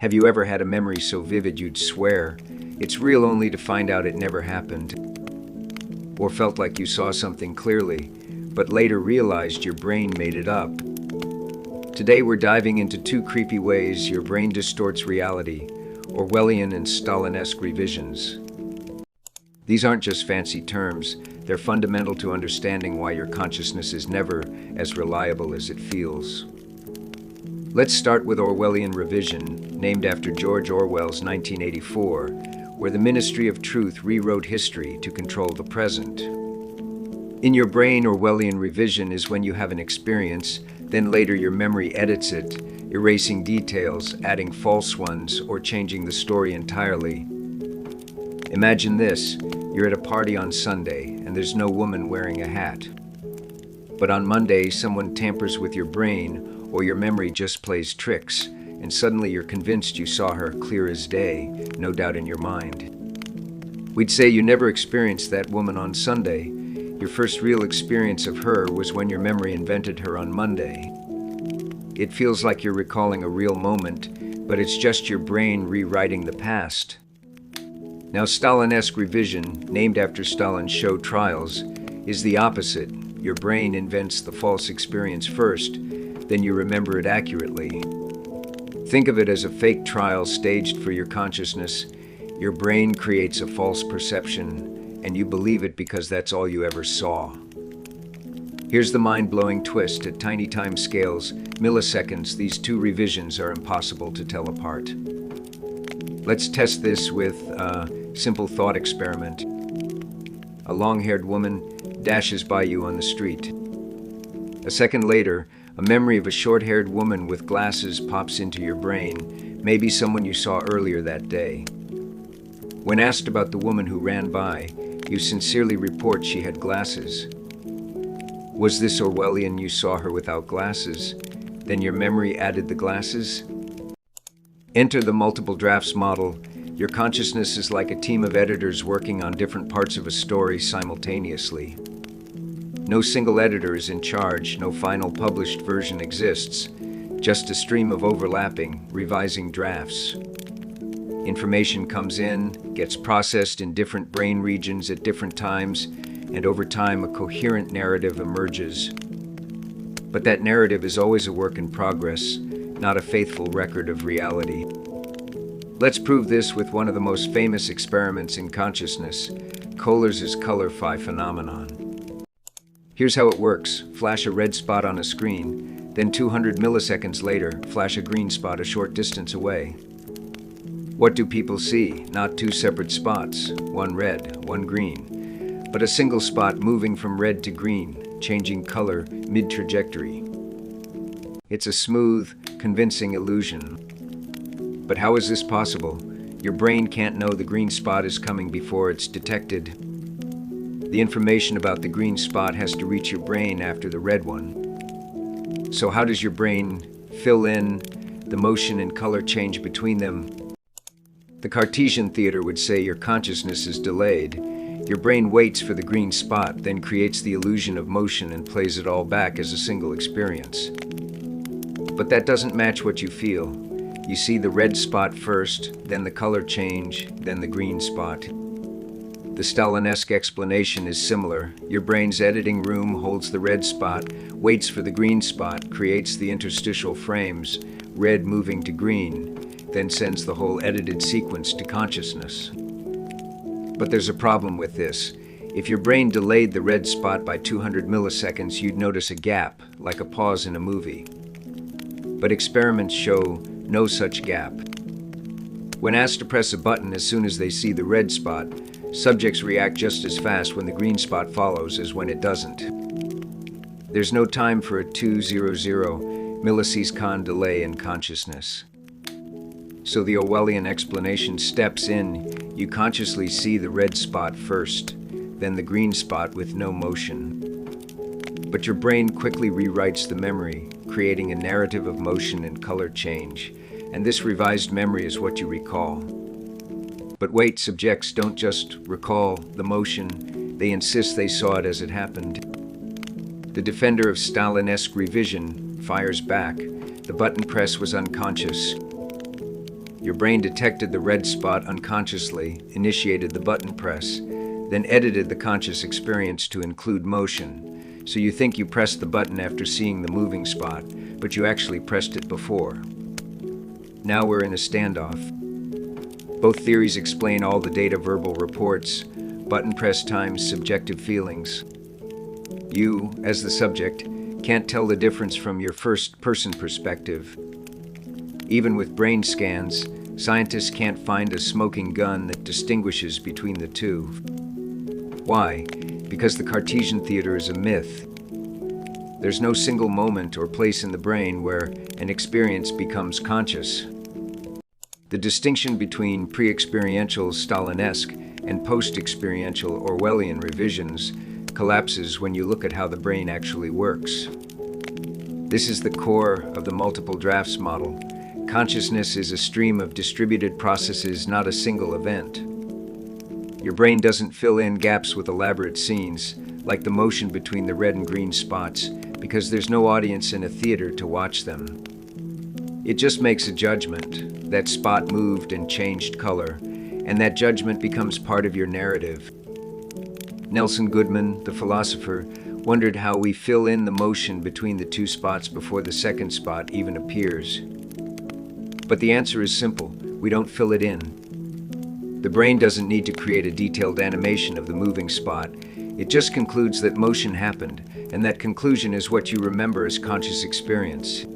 Have you ever had a memory so vivid you'd swear it's real only to find out it never happened? Or felt like you saw something clearly, but later realized your brain made it up? Today we're diving into two creepy ways your brain distorts reality, Orwellian and Stalinesque revisions. These aren't just fancy terms, they're fundamental to understanding why your consciousness is never as reliable as it feels. Let's start with Orwellian revision, named after George Orwell's 1984, where the Ministry of Truth rewrote history to control the present. In your brain, Orwellian revision is when you have an experience, then later your memory edits it, erasing details, adding false ones, or changing the story entirely. Imagine this, you're at a party on Sunday, and there's no woman wearing a hat. But on Monday, someone tampers with your brain, or your memory just plays tricks, and suddenly you're convinced you saw her clear as day, no doubt in your mind. We'd say you never experienced that woman on Sunday. Your first real experience of her was when your memory invented her on Monday. It feels like you're recalling a real moment, but it's just your brain rewriting the past. Now, Stalinesque revision, named after Stalin's show Trials, is the opposite. Your brain invents the false experience first, then you remember it accurately. Think of it as a fake trial staged for your consciousness. Your brain creates a false perception, and you believe it because that's all you ever saw. Here's the mind-blowing twist. At tiny time scales, milliseconds, these two revisions are impossible to tell apart. Let's test this with a simple thought experiment. A long-haired woman dashes by you on the street. A second later, a memory of a short-haired woman with glasses pops into your brain, maybe someone you saw earlier that day. When asked about the woman who ran by, you sincerely report she had glasses. Was this Orwellian? You saw her without glasses, then your memory added the glasses? Enter the multiple drafts model. Your consciousness is like a team of editors working on different parts of a story simultaneously. No single editor is in charge, no final published version exists, just a stream of overlapping, revising drafts. Information comes in, gets processed in different brain regions at different times, and over time a coherent narrative emerges. But that narrative is always a work in progress, not a faithful record of reality. Let's prove this with one of the most famous experiments in consciousness, Kohler's color phi phenomenon. Here's how it works. Flash a red spot on a screen, then 200 milliseconds later, flash a green spot a short distance away. What do people see? Not two separate spots, one red, one green, but a single spot moving from red to green, changing color mid-trajectory. It's a smooth, convincing illusion. But how is this possible? Your brain can't know the green spot is coming before it's detected. The information about the green spot has to reach your brain after the red one. So how does your brain fill in the motion and color change between them? The Cartesian Theater would say your consciousness is delayed. Your brain waits for the green spot, then creates the illusion of motion and plays it all back as a single experience. But that doesn't match what you feel. You see the red spot first, then the color change, then the green spot. The Stalinesque explanation is similar. Your brain's editing room holds the red spot, waits for the green spot, creates the interstitial frames, red moving to green, then sends the whole edited sequence to consciousness. But there's a problem with this. If your brain delayed the red spot by 200 milliseconds, you'd notice a gap, like a pause in a movie. But experiments show no such gap. When asked to press a button as soon as they see the red spot, subjects react just as fast when the green spot follows as when it doesn't. There's no time for a 200 millisecond delay in consciousness. So the Orwellian explanation steps in. You consciously see the red spot first, then the green spot with no motion. But your brain quickly rewrites the memory, creating a narrative of motion and color change, and this revised memory is what you recall. But wait, subjects don't just recall the motion, they insist they saw it as it happened. The defender of Stalinesque revision fires back. The button press was unconscious. Your brain detected the red spot unconsciously, initiated the button press, then edited the conscious experience to include motion. So you think you pressed the button after seeing the moving spot, but you actually pressed it before. Now we're in a standoff. Both theories explain all the data: verbal reports, button press times, subjective feelings. You, as the subject, can't tell the difference from your first-person perspective. Even with brain scans, scientists can't find a smoking gun that distinguishes between the two. Why? Because the Cartesian Theater is a myth. There's no single moment or place in the brain where an experience becomes conscious. The distinction between pre-experiential Stalinesque and post-experiential Orwellian revisions collapses when you look at how the brain actually works. This is the core of the multiple drafts model. Consciousness is a stream of distributed processes, not a single event. Your brain doesn't fill in gaps with elaborate scenes, like the motion between the red and green spots, because there's no audience in a theater to watch them. It just makes a judgment. That spot moved and changed color, and that judgment becomes part of your narrative. Nelson Goodman, the philosopher, wondered how we fill in the motion between the two spots before the second spot even appears. But the answer is simple: we don't fill it in. The brain doesn't need to create a detailed animation of the moving spot. It just concludes that motion happened, and that conclusion is what you remember as conscious experience.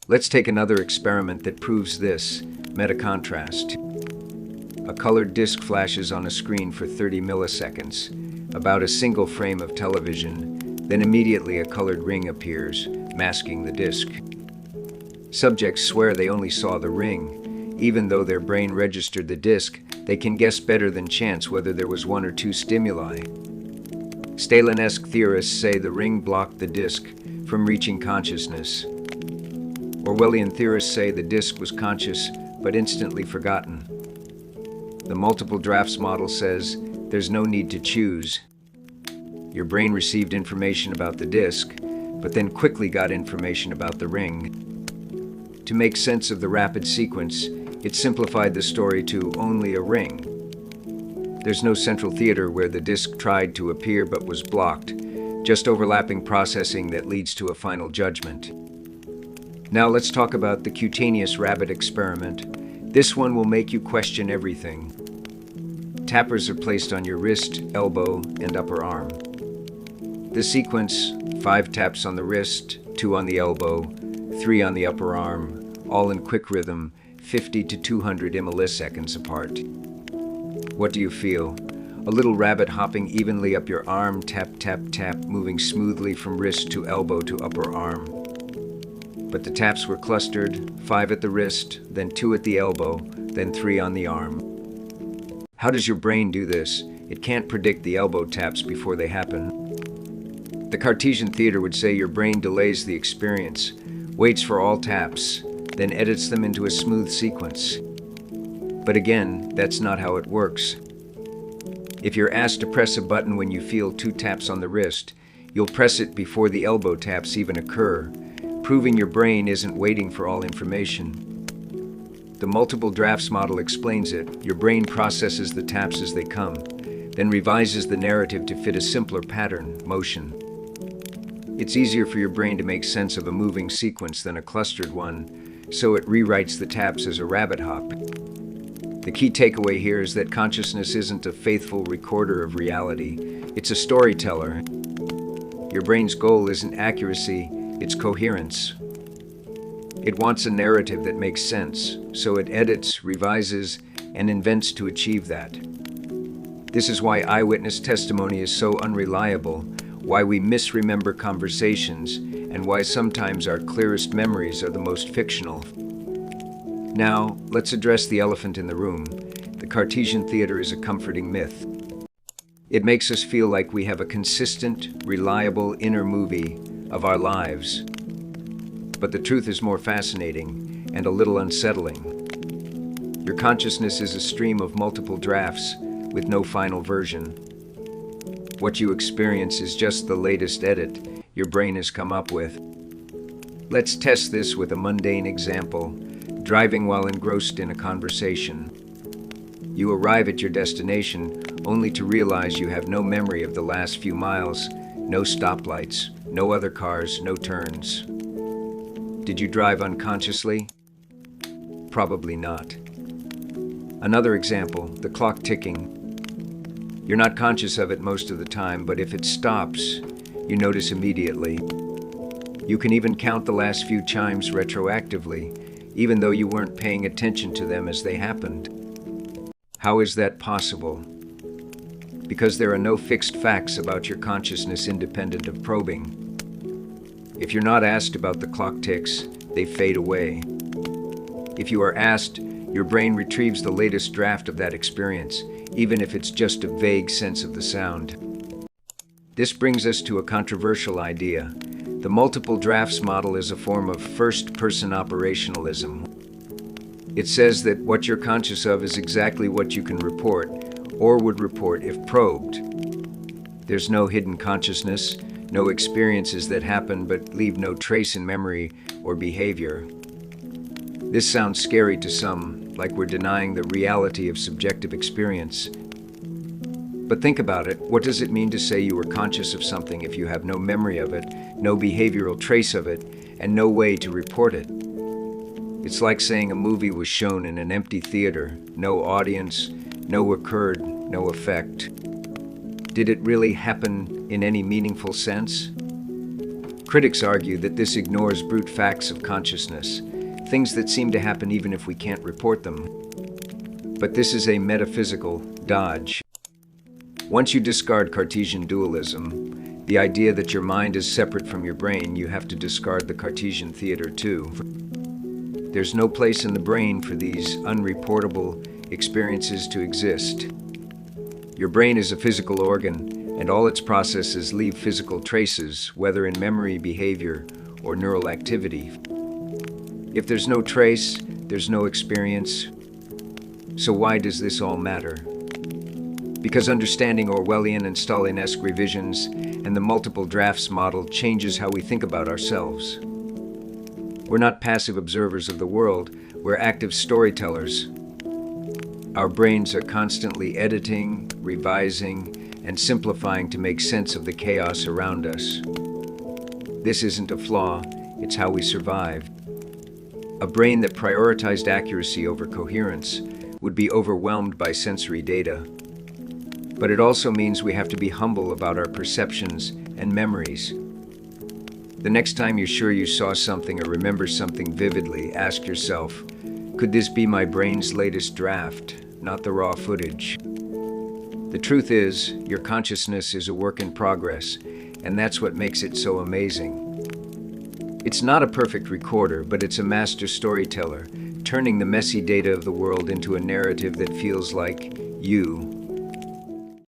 Let's take another experiment that proves this: metacontrast. A colored disc flashes on a screen for 30 milliseconds, about a single frame of television, then immediately a colored ring appears, masking the disc. Subjects swear they only saw the ring. Even though their brain registered the disc, they can guess better than chance whether there was one or two stimuli. Stalinesque theorists say the ring blocked the disc from reaching consciousness. Orwellian theorists say the disc was conscious, but instantly forgotten. The multiple drafts model says there's no need to choose. Your brain received information about the disc, but then quickly got information about the ring. To make sense of the rapid sequence, it simplified the story to only a ring. There's no central theater where the disc tried to appear but was blocked, just overlapping processing that leads to a final judgment. Now let's talk about the cutaneous rabbit experiment. This one will make you question everything. Tappers are placed on your wrist, elbow, and upper arm. The sequence: 5 taps on the wrist, 2 on the elbow, 3 on the upper arm, all in quick rhythm, 50 to 200 milliseconds apart. What do you feel? A little rabbit hopping evenly up your arm, tap, tap, tap, moving smoothly from wrist to elbow to upper arm. But the taps were clustered: 5 at the wrist, then 2 at the elbow, then 3 on the arm. How does your brain do this? It can't predict the elbow taps before they happen. The Cartesian Theater would say your brain delays the experience, waits for all taps, then edits them into a smooth sequence. But again, that's not how it works. If you're asked to press a button when you feel 2 taps on the wrist, you'll press it before the elbow taps even occur, proving your brain isn't waiting for all information. The multiple drafts model explains it. Your brain processes the taps as they come, then revises the narrative to fit a simpler pattern, motion. It's easier for your brain to make sense of a moving sequence than a clustered one, so it rewrites the taps as a rabbit hop. The key takeaway here is that consciousness isn't a faithful recorder of reality. It's a storyteller. Your brain's goal isn't accuracy, it's coherence. It wants a narrative that makes sense, so it edits, revises, and invents to achieve that. This is why eyewitness testimony is so unreliable, why we misremember conversations, and why sometimes our clearest memories are the most fictional. Now, let's address the elephant in the room. The Cartesian Theater is a comforting myth. It makes us feel like we have a consistent, reliable inner movie of our lives. But the truth is more fascinating and a little unsettling. Your consciousness is a stream of multiple drafts with no final version. What you experience is just the latest edit your brain has come up with. Let's test this with a mundane example. driving while engrossed in a conversation. You arrive at your destination only to realize you have no memory of the last few miles, no stoplights, no other cars, no turns. Did you drive unconsciously? Probably not. Another example, the clock ticking. You're not conscious of it most of the time, but if it stops, you notice immediately. You can even count the last few chimes retroactively, even though you weren't paying attention to them as they happened. How is that possible? Because there are no fixed facts about your consciousness independent of probing. If you're not asked about the clock ticks, they fade away. If you are asked, your brain retrieves the latest draft of that experience, even if it's just a vague sense of the sound. This brings us to a controversial idea. The multiple drafts model is a form of first-person operationalism. It says that what you're conscious of is exactly what you can report, or would report if probed. There's no hidden consciousness, no experiences that happen but leave no trace in memory or behavior. This sounds scary to some, like we're denying the reality of subjective experience. But think about it. What does it mean to say you were conscious of something if you have no memory of it, no behavioral trace of it, and no way to report it? It's like saying a movie was shown in an empty theater, no audience, no occurred, no effect. Did it really happen in any meaningful sense? Critics argue that this ignores brute facts of consciousness, things that seem to happen even if we can't report them. But this is a metaphysical dodge. Once you discard Cartesian dualism, the idea that your mind is separate from your brain, you have to discard the Cartesian Theater too. There's no place in the brain for these unreportable experiences to exist. Your brain is a physical organ, and all its processes leave physical traces, whether in memory, behavior, or neural activity. If there's no trace, there's no experience. So why does this all matter? Because understanding Orwellian and Stalinesque revisions and the multiple drafts model changes how we think about ourselves. We're not passive observers of the world, we're active storytellers. Our brains are constantly editing, revising, and simplifying to make sense of the chaos around us. This isn't a flaw, it's how we survive. A brain that prioritized accuracy over coherence would be overwhelmed by sensory data. But it also means we have to be humble about our perceptions and memories. The next time you're sure you saw something or remember something vividly, ask yourself, could this be my brain's latest draft, not the raw footage? The truth is, your consciousness is a work in progress, and that's what makes it so amazing. It's not a perfect recorder, but it's a master storyteller, turning the messy data of the world into a narrative that feels like you